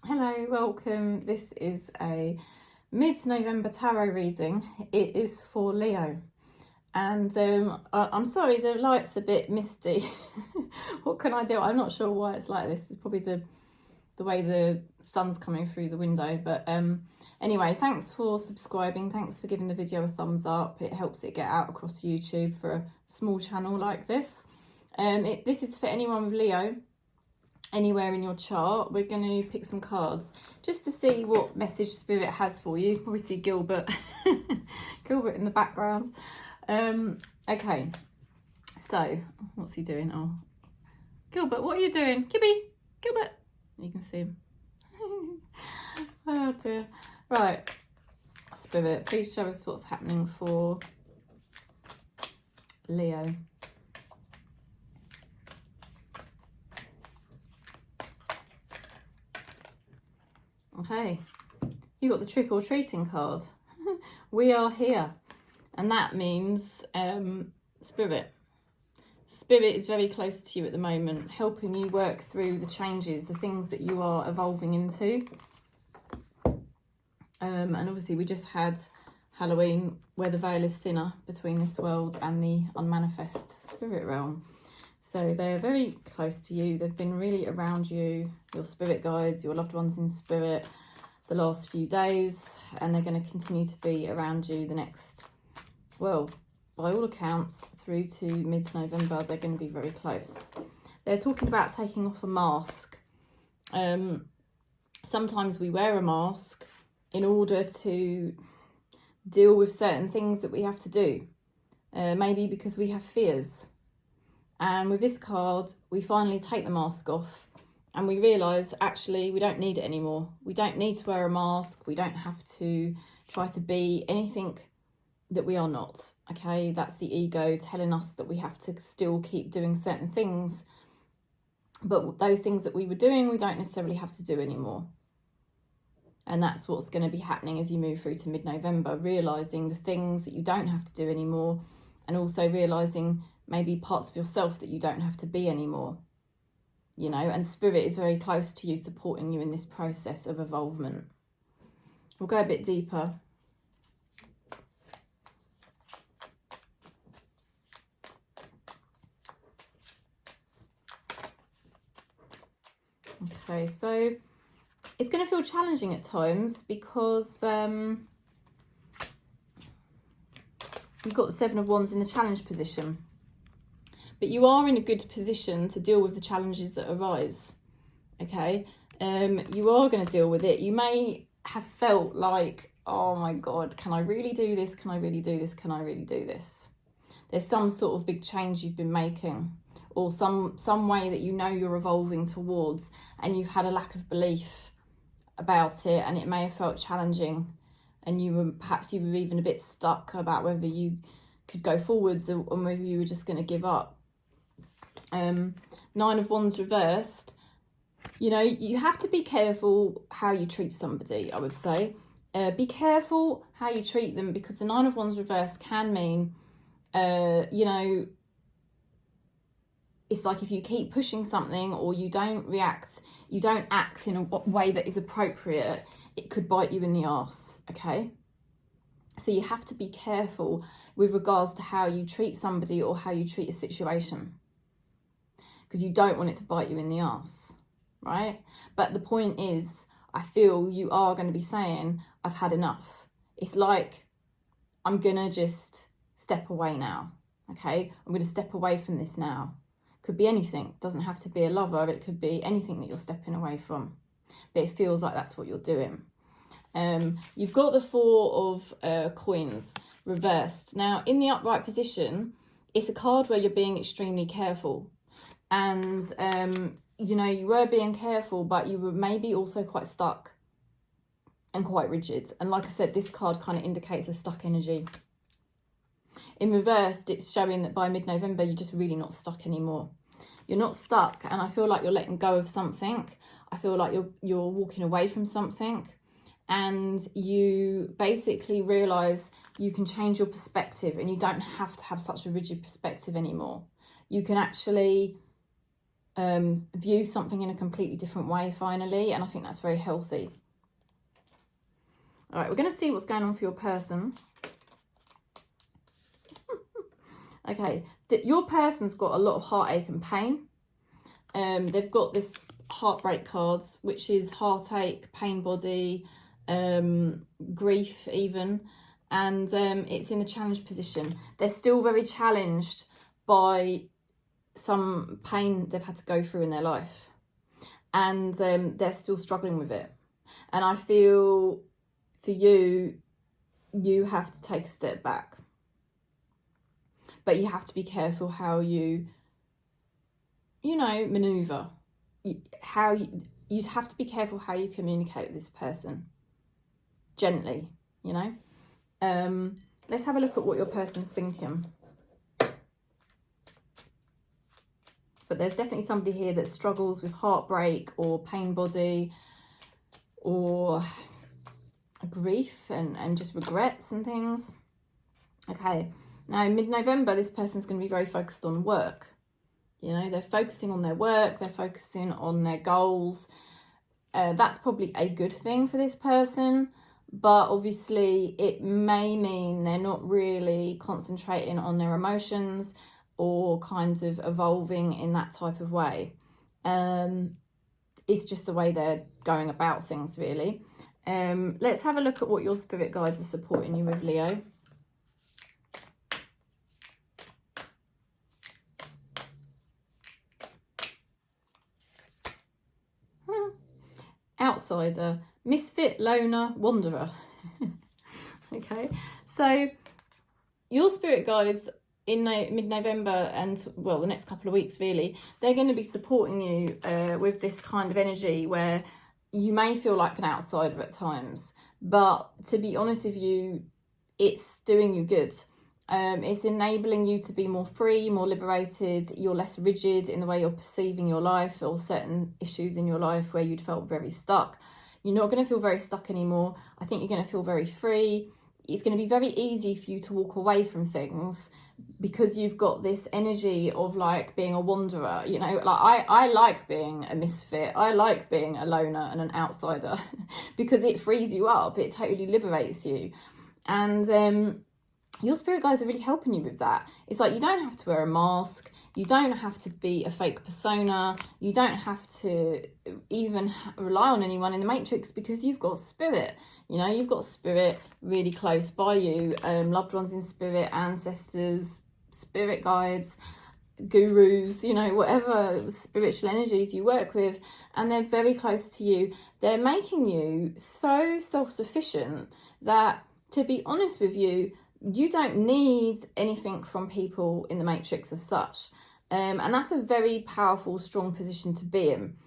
Hello, welcome. This is a mid-November tarot reading. It is for Leo. And I'm sorry, the light's a bit misty. What can I do? I'm not sure why it's like this. It's probably the way the sun's coming through the window. But anyway, thanks for subscribing. Thanks for giving the video a thumbs up. It helps it get out across YouTube for a small channel like this. This is for anyone with Leo. Anywhere in your chart. We're going to pick some cards just to see what message Spirit has for you. You can probably see Gilbert Gilbert in the background. Okay, so what's he doing? Oh, Gilbert, what are you doing? Gilbert, you can see him. Oh dear. Right, Spirit, please show us what's happening for Leo. Okay, you got the trick or treating card. We are here, and that means Spirit. Spirit is very close to you at the moment, helping you work through the changes, the things that you are evolving into. And obviously we just had Halloween, where the veil is thinner between this world and the unmanifest spirit realm. So they're very close to you. They've been really around you, your spirit guides, your loved ones in spirit, the last few days, and they're going to continue to be around you the next, well, by all accounts, through to mid-November. They're going to be very close. They're talking about taking off a mask. Sometimes we wear a mask in order to deal with certain things that we have to do, maybe because we have fears. And with this card, we finally take the mask off and we realise, actually, we don't need it anymore. We don't need to wear a mask. We don't have to try to be anything that we are not, okay? That's the ego telling us that we have to still keep doing certain things. But those things that we were doing, we don't necessarily have to do anymore. And that's what's going to be happening as you move through to mid-November, realising the things that you don't have to do anymore, and also realising maybe parts of yourself that you don't have to be anymore, you know, and Spirit is very close to you, supporting you in this process of evolvement. We'll go a bit deeper. Okay, so it's going to feel challenging at times because you've got the Seven of Wands in the challenge position. But you are in a good position to deal with the challenges that arise, okay? You are going to deal with it. You may have felt like, oh my God, can I really do this? Can I really do this? Can I really do this? There's some sort of big change you've been making, or some way that you know you're evolving towards, and you've had a lack of belief about it, and it may have felt challenging, and you were even a bit stuck about whether you could go forwards or whether you were just going to give up. Nine of Wands reversed, you know, you have to be careful how you treat somebody, I would say. Be careful how you treat them, because the Nine of Wands reversed can mean, you know, it's like if you keep pushing something or you don't react, you don't act in a way that is appropriate, it could bite you in the arse, okay? So you have to be careful with regards to how you treat somebody or how you treat a situation, because you don't want it to bite you in the arse, right? But the point is, I feel you are going to be saying, I've had enough. It's like, I'm going to just step away now, okay? I'm going to step away from this now. Could be anything. It doesn't have to be a lover. It could be anything that you're stepping away from. But it feels like that's what you're doing. You've got the Four of Coins reversed. Now, in the upright position, it's a card where you're being extremely careful. And, you know, you were being careful, but you were maybe also quite stuck and quite rigid. And like I said, this card kind of indicates a stuck energy. In reversed, it's showing that by mid-November, you're just really not stuck anymore. You're not stuck, and I feel like you're letting go of something. I feel like you're walking away from something, and you basically realise you can change your perspective, and you don't have to have such a rigid perspective anymore. You can actually view something in a completely different way finally, and I think that's very healthy. All right, we're going to see what's going on for your person. Okay, your person's got a lot of heartache and pain. They've got this heartbreak cards, which is heartache, pain body, grief even, and it's in a challenge position. They're still very challenged by some pain they've had to go through in their life, and they're still struggling with it. And I feel for you, you have to take a step back, but you have to be careful how you maneuver. You'd have to be careful how you communicate with this person, gently, Let's have a look at what your person's thinking. But there's definitely somebody here that struggles with heartbreak or pain body or grief and just regrets and things. Okay, now in mid-November, this person's going to be very focused on work. They're focusing on their work, they're focusing on their goals. That's probably a good thing for this person, but obviously it may mean they're not really concentrating on their emotions or kind of evolving in that type of way. It's just the way they're going about things, really. Let's have a look at what your spirit guides are supporting you with, Leo. Outsider, misfit, loner, wanderer. Okay, so your spirit guides in mid-November and, well, the next couple of weeks, really, they're going to be supporting you with this kind of energy where you may feel like an outsider at times, but to be honest with you, it's doing you good. It's enabling you to be more free, more liberated. You're less rigid in the way you're perceiving your life or certain issues in your life where you'd felt very stuck. You're not going to feel very stuck anymore. I think you're going to feel very free. It's going to be very easy for you to walk away from things because you've got this energy of like being a wanderer, like I like being a misfit. I like being a loner and an outsider because it frees you up. It totally liberates you. And your spirit guides are really helping you with that. It's like you don't have to wear a mask. You don't have to be a fake persona. You don't have to even rely on anyone in the matrix because you've got spirit. You've got spirit really close by you. Loved ones in spirit, ancestors, spirit guides, gurus, whatever spiritual energies you work with. And they're very close to you. They're making you so self-sufficient that, to be honest with you, you don't need anything from people in the matrix as such. And that's a very powerful, strong position to be in.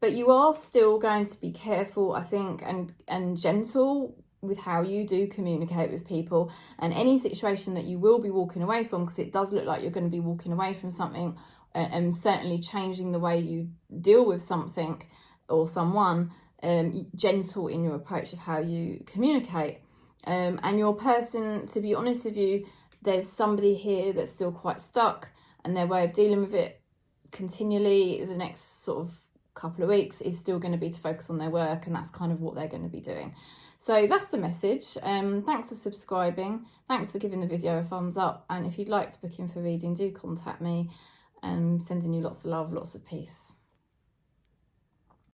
But you are still going to be careful, I think, and gentle with how you do communicate with people. And any situation that you will be walking away from, because it does look like you're going to be walking away from something and certainly changing the way you deal with something or someone, gentle in your approach of how you communicate. And your person, to be honest with you, there's somebody here that's still quite stuck, and their way of dealing with it continually the next sort of couple of weeks is still going to be to focus on their work, and that's kind of what they're going to be doing. So that's the message. Thanks for subscribing. Thanks for giving the video a thumbs up. And if you'd like to book in for reading, do contact me. Sending you lots of love, lots of peace.